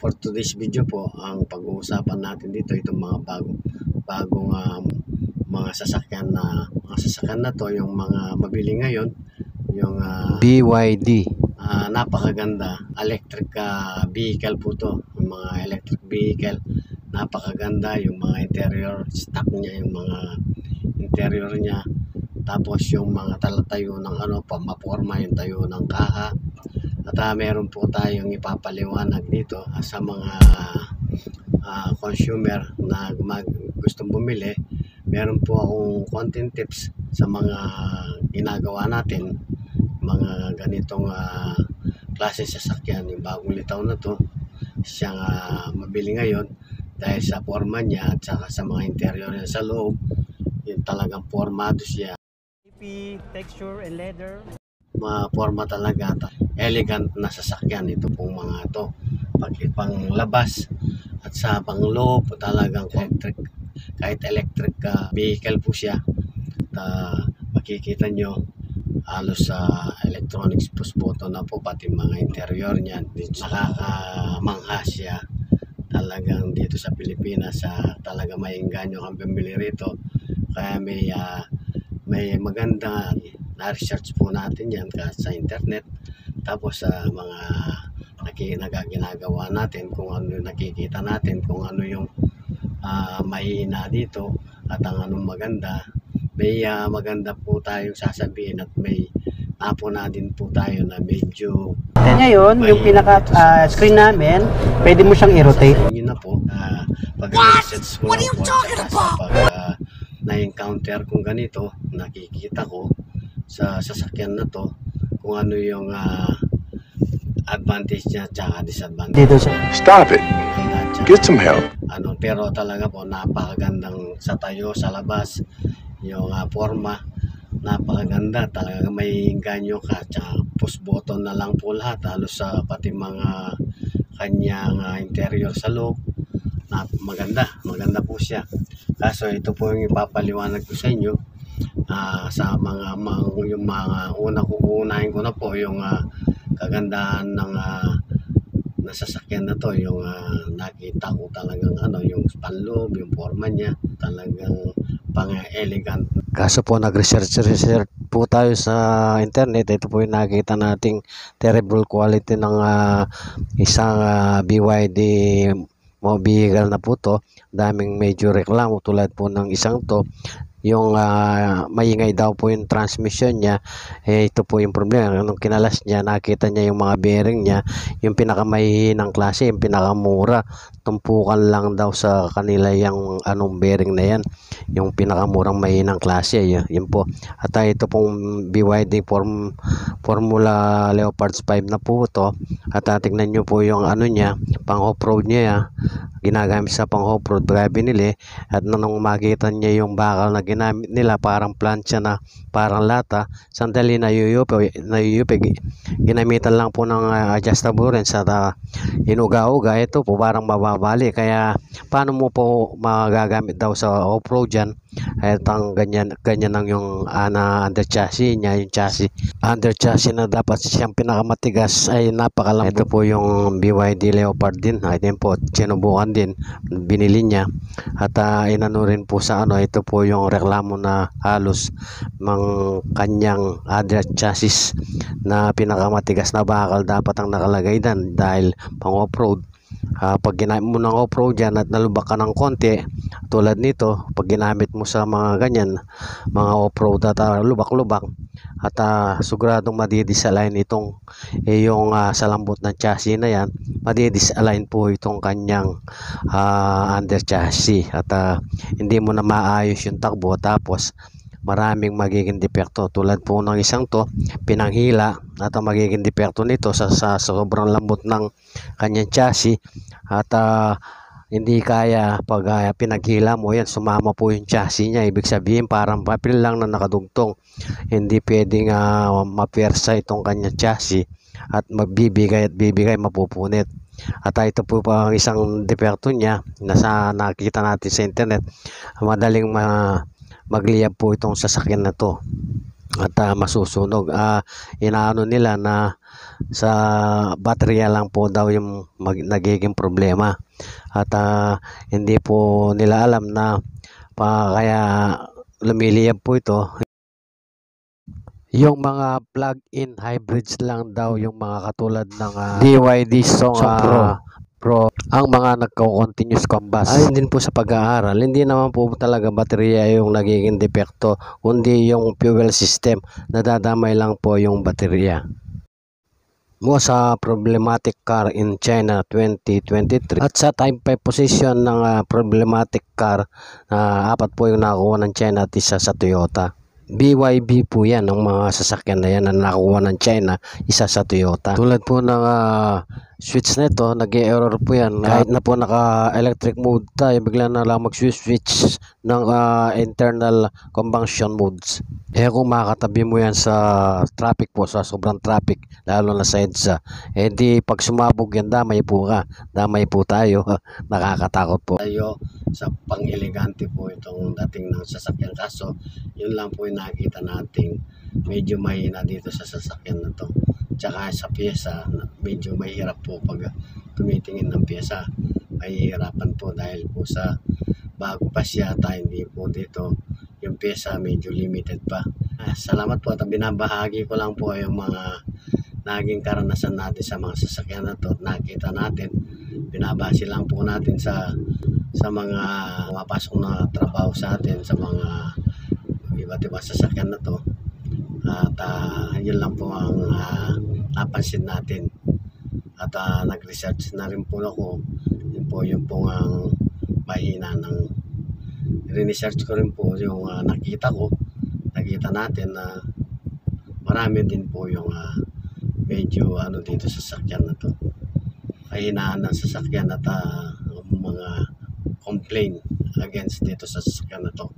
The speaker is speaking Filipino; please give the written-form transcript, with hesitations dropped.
For today's video po, ang pag-uusapan natin dito itong mga bagong mga sasakyan na to, yung mga mabili ngayon, yung BYD. Napakaganda electric vehicle po to, yung mga electric vehicle, napakaganda yung mga interior stock niya, yung mga interior niya, tapos yung mga tayo ng maporma yung tayo ng kaha. At meron po tayong ipapaliwanag dito sa mga consumer na gustong bumili. Meron po akong content tips sa mga ginagawa natin, mga ganitong klase sasakyan. Yung bagong litaw na to, siyang mabili ngayon dahil sa forma niya at saka sa mga interior niya sa loob, yung talagang formado siya. Texture and leather. Forma talaga, elegant na sasakyan ito pong mga to. Pang labas at sa pangloob talagang electric, kahit electric vehicle po siya. Makikita nyo halos sa electronics push button na po, pati mga interior niya. Nakakamangha siya talagang dito sa Pilipinas. Talaga maingganyo kang bumili rito, kaya may maganda na-research po natin yan sa internet, tapos sa mga ginagawa natin, kung ano yung nakikita natin, kung ano yung mahina dito at ang anong maganda. May maganda po tayong sasabihin at may napo na din po tayo na medyo ngayon yung pinaka screen namin, pwede mo siyang i-rotate. Yun na po, pag-research ko lang po pag na-encounter kong ganito, nakikita ko sa sasakyan na to kung ano yung advantage niya at disadvantage. Dito siya. Stop it. Get some help. Pero talaga po, napakagandang sa tayo sa labas, yung forma, napakaganda talaga, may ganyo ka, tsaka push button na lang po lahat, halos sa pati mga kanyang interior sa loob. Maganda po siya. Kaso ito po yung ipapaliwanag ko sa inyo, sa yung mga uunahin ko na po yung kagandahan ng nasasakyan na to, yung nakita ko talagang yung panloob, yung forma niya, talagang pang-elegant. Kaso po nag-research po tayo sa internet, ito po yung nakita nating terrible quality ng isang BYD vehicle na po to. Daming medyo reklamo tulad po ng isang to, yung maingay daw po yung transmission niya. Ito po yung problema. Nung kinalas niya, nakita niya yung mga bearing niya, yung pinakamahihinang klase, yung pinakamura, tumpukan lang daw sa kanila yung bearing na yan, yung pinakamurang mahihinang klase, yun po. At ito pong BYD Formula Leopards 5 na po to. At tingnan nyo po yung niya, pang off-road niya, ginagamit sa pang off-road, kaya binili. At nung makita niya yung bakal na ginamit nila, parang plancha na parang lata, sandali na yuyupi, ginamitan lang po ng adjustable wrench at inuga-uga. Ito po parang mababali, kaya paano mo po magagamit daw sa off-road yan? At ang ganyan lang yung under chassis niya, yung chassis, under chassis na dapat siyang pinakamatigas ay napakalang. Ito po yung BYD Leopard din, ayun po, sinubukan din, binili niya. At inano rin po sa ito po yung reklamo na halos mang kanyang under chassis na pinakamatigas na bakal dapat ang nakalagay dan, dahil pang off-road. Pag ginamit mo ng off-road yan at nalubak ka ng konti, tulad nito, pag ginamit mo sa mga ganyan, mga off-road at lubak-lubak, at siguradong madidisalign itong yung sa lambot ng chassis na yan, madidisalign po itong kanyang under chassis, at hindi mo na maayos yung takbo. Tapos maraming magiging depekto, tulad po ng isang to, pinanghila, at ang magiging depekto nito sa sobrang lambot ng kanyang chassis, at hindi kaya pag pinaghila mo yan, sumama po yung chassis niya. Ibig sabihin parang papel lang na nakadugtong, hindi pwedeng mapwersa itong kanyang chassis, at magbibigay mapupunit. At ito po pa ang isang depekto niya na nakita natin sa internet, madaling magliyab po itong sasakyan na to. at masusunog. Inaano nila na sa baterya lang po daw yung nagiging problema, at hindi po nila alam na kaya lumiliyab po ito. Yung mga plug-in hybrids lang daw, yung mga katulad ng BYD Song Pro, ang mga nagko-continuous combust. Ayun din po sa pag-aaral, hindi naman po talaga baterya yung nagiging depekto, kundi yung fuel system, nadadamay lang po yung baterya. Mo sa problematic car in China 2023, at sa top 5 position ng problematic car, 4 po yung nakuha ng China at isa sa Toyota. BYD po yan, ang mga sasakyan na yan na nakuha ng China, isa sa Toyota. Tulad po ng switch na ito, nag-error po yan. Kahit na po naka-electric mode tayo, bigla na lang mag-switch ng internal combustion modes. Kung makakatabi mo yan sa traffic po, sa sobrang traffic, lalo na sa EDSA, di pag sumabog yan, damay po ka. Damay po tayo. Nakakatakot po. Tayo sa pang-elegante po itong dating ng sasakyan. Kaso, yun lang po yung nakita nating medyo mahina dito sa sasakyan na to. Tsaka sa pyesa, medyo mahirap po pag tumitingin ng pyesa. Mahihirapan po dahil po sa bago pa siya, hindi po dito yung pyesa medyo limited pa. Salamat po at binabahagi ko lang po yung mga naging karanasan natin sa mga sasakyan na to. Nakita natin, binabase lang po natin sa mga mapasok na trabaho sa atin sa mga iba't ibang sasakyan na to. At yun lang po ang napansin natin. At nag-research na rin po ako. Yun po yung pong ang mahina ng research ko rin po yung nakita natin na marami din po yung medyo dito sa sasakyan na to. Kahinaan ng sasakyan at mga complaint against dito sa sasakyan na to.